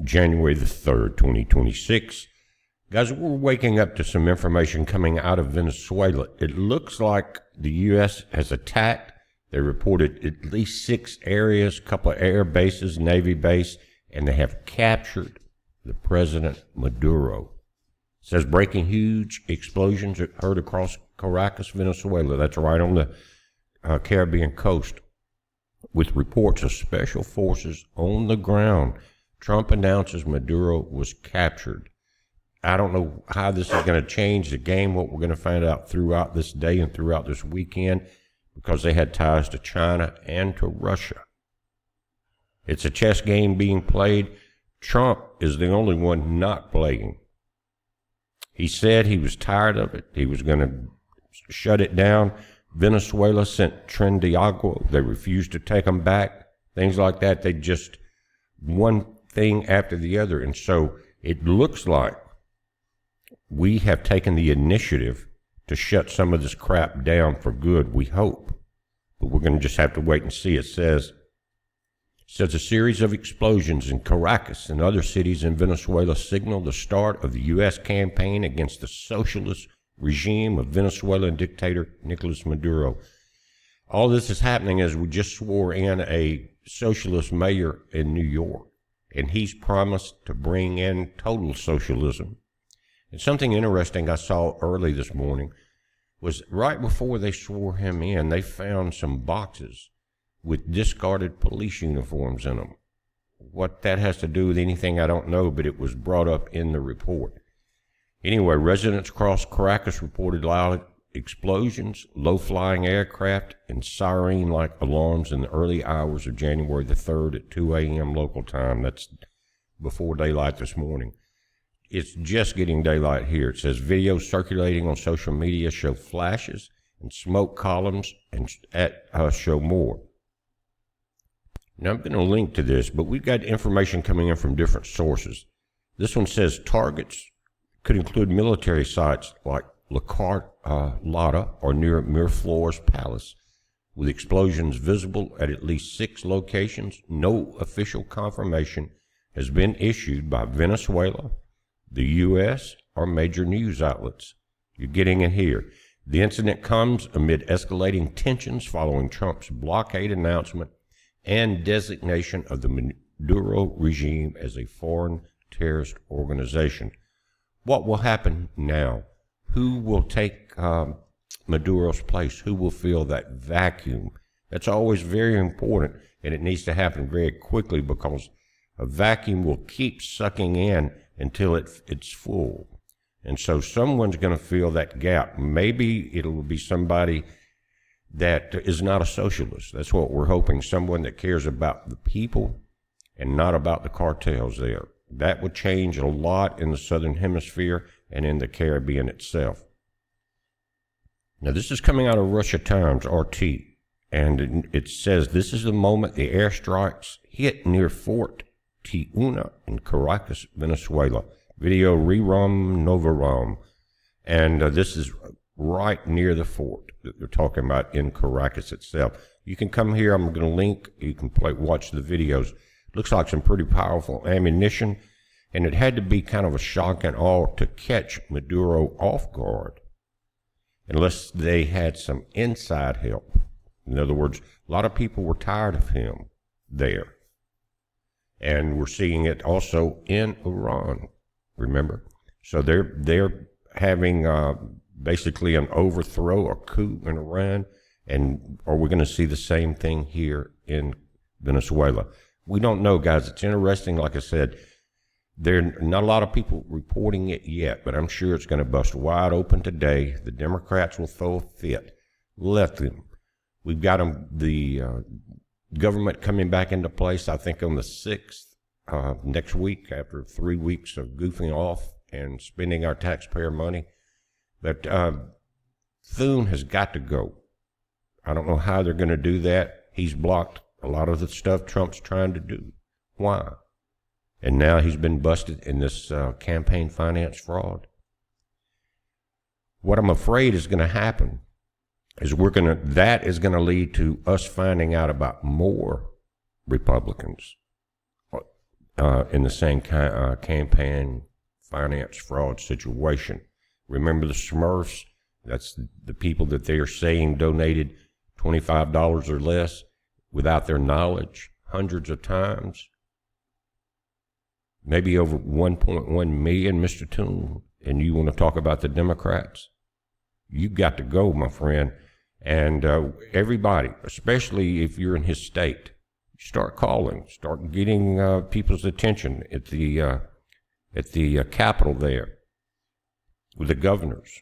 January the 3rd, 2026. Guys, we're waking up to some information coming out of Venezuela. It looks like the U.S. has attacked. They reported at least 6 areas, a couple of air bases, Navy base, and they have captured the President Maduro. It says breaking huge explosions heard across Caracas, Venezuela. That's right on the Caribbean coast, with reports of special forces on the ground. Trump announces Maduro was captured. I don't know how this is going to change the game, what we're going to find out throughout this day and throughout this weekend, because they had ties to China and to Russia. It's a chess game being played. Trump is the only one not playing. He said he was tired of it. He was going to shut it down. Venezuela sent Tren de Agua. They refused to take them back. Things like that. They just one thing after the other. And so it looks like we have taken the initiative to shut some of this crap down for good, we hope. But we're going to just have to wait and see. It says a series of explosions in Caracas and other cities in Venezuela signal the start of the U.S. campaign against the socialist regime of Venezuelan dictator Nicolas Maduro. All this is happening as we just swore in a socialist mayor in New York, and he's promised to bring in total socialism. And something interesting I saw early this morning was right before they swore him in, they found some boxes with discarded police uniforms in them. What that has to do with anything, I don't know, but it was brought up in the report. Anyway, residents across Caracas reported loud explosions, low-flying aircraft, and siren-like alarms in the early hours of January the 3rd at 2 a.m. local time. That's before daylight this morning. It's just getting daylight here. It says videos circulating on social media show flashes and smoke columns and show more. Now, I'm going to link to this, but we've got information coming in from different sources. This one says targets could include military sites like La Carlota or near Miraflores Palace, with explosions visible at least 6 locations. No official confirmation has been issued by Venezuela, the U.S., or major news outlets. You're getting it here. The incident comes amid escalating tensions following Trump's blockade announcement and designation of the Maduro regime as a foreign terrorist organization. What will happen now? Who will take Maduro's place? Who will fill that vacuum? That's always very important, and it needs to happen very quickly, because a vacuum will keep sucking in until it's full. And so someone's going to fill that gap. Maybe it'll be somebody that is not a socialist. That's what we're hoping. Someone that cares about the people and not about the cartels there. That would change a lot in the Southern Hemisphere and in the Caribbean itself. Now, this is coming out of Russia Times, RT, and it says this is the moment the airstrikes hit near Fort Tiuna in Caracas, Venezuela. Video Rerum Novarum. And this is right near the fort that they're talking about in Caracas itself. You can come here. I'm going to link. You can watch the videos. Looks like some pretty powerful ammunition, and it had to be kind of a shock and awe to catch Maduro off guard, unless they had some inside help. In other words, a lot of people were tired of him there. And we're seeing it also in Iran, remember? So they're having basically an overthrow, a coup in Iran, and are we going to see the same thing here in Venezuela? We don't know, guys. It's interesting. Like I said, there are not a lot of people reporting it yet, but I'm sure it's going to bust wide open today. The Democrats will throw a fit. Let them. We've got the government coming back into place, I think, on the 6th, next week, after 3 weeks of goofing off and spending our taxpayer money. But Thune has got to go. I don't know how they're going to do that. He's blocked a lot of the stuff Trump's trying to do. Why? And now he's been busted in this campaign finance fraud. What I'm afraid is going to happen is that is going to lead to us finding out about more Republicans in the same campaign finance fraud situation. Remember the Smurfs? That's the people that they are saying donated $25 or less without their knowledge hundreds of times. Maybe over 1.1 million, Mr. Toon. And you want to talk about the Democrats? You got to go, my friend. And everybody, especially if you're in his state, start calling, start getting people's attention at the Capitol there with the governors.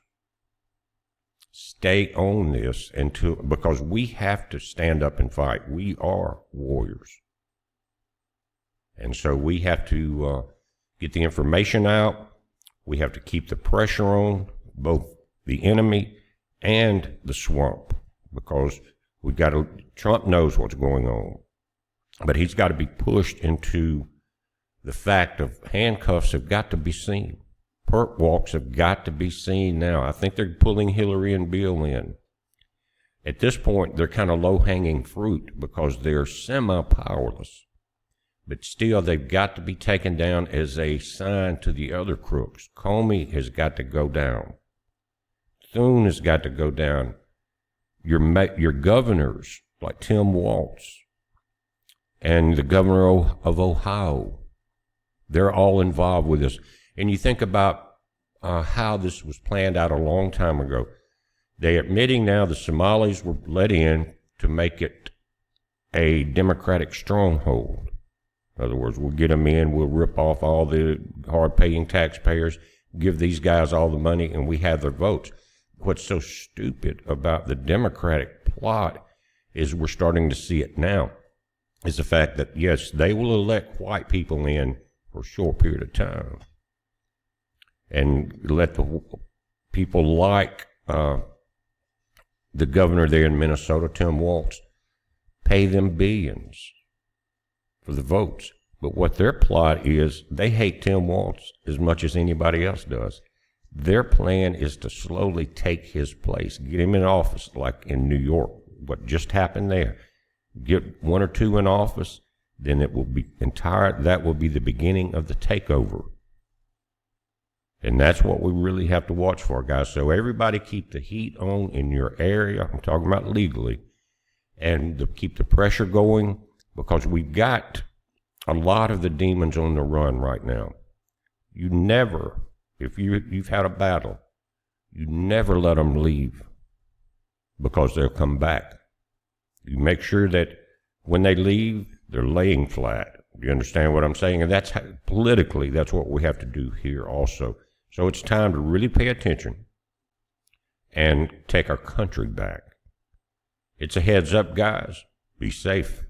Stay on this because we have to stand up and fight. We are warriors. And so we have to get the information out. We have to keep the pressure on both the enemy and the swamp, because Trump knows what's going on. But he's got to be pushed into the fact of handcuffs have got to be seen. Perp walks have got to be seen now. I think they're pulling Hillary and Bill in. At this point, they're kind of low-hanging fruit because they're semi-powerless. But still, they've got to be taken down as a sign to the other crooks. Comey has got to go down. Thune has got to go down. Your governors, like Tim Walz and the governor of Ohio, they're all involved with this. And you think about how this was planned out a long time ago. They're admitting now the Somalis were let in to make it a Democratic stronghold. In other words, we'll get them in, we'll rip off all the hard-paying taxpayers, give these guys all the money, and we have their votes. What's so stupid about the Democratic plot is we're starting to see it now, is the fact that, yes, they will elect white people in for a short period of time and let the people like the governor there in Minnesota, Tim Walz, pay them billions for the votes. But what their plot is, they hate Tim Walz as much as anybody else does. Their plan is to slowly take his place, get him in office, like in New York, what just happened there. Get one or two in office, then it will be that will be the beginning of the takeover. And that's what we really have to watch for, guys. So everybody keep the heat on in your area. I'm talking about legally. And keep the pressure going, because we've got a lot of the demons on the run right now. You never, if you've had a battle, you never let them leave, because they'll come back. You make sure that when they leave, they're laying flat. You understand what I'm saying? And that's politically, that's what we have to do here also. So it's time to really pay attention and take our country back. It's a heads up, guys. Be safe.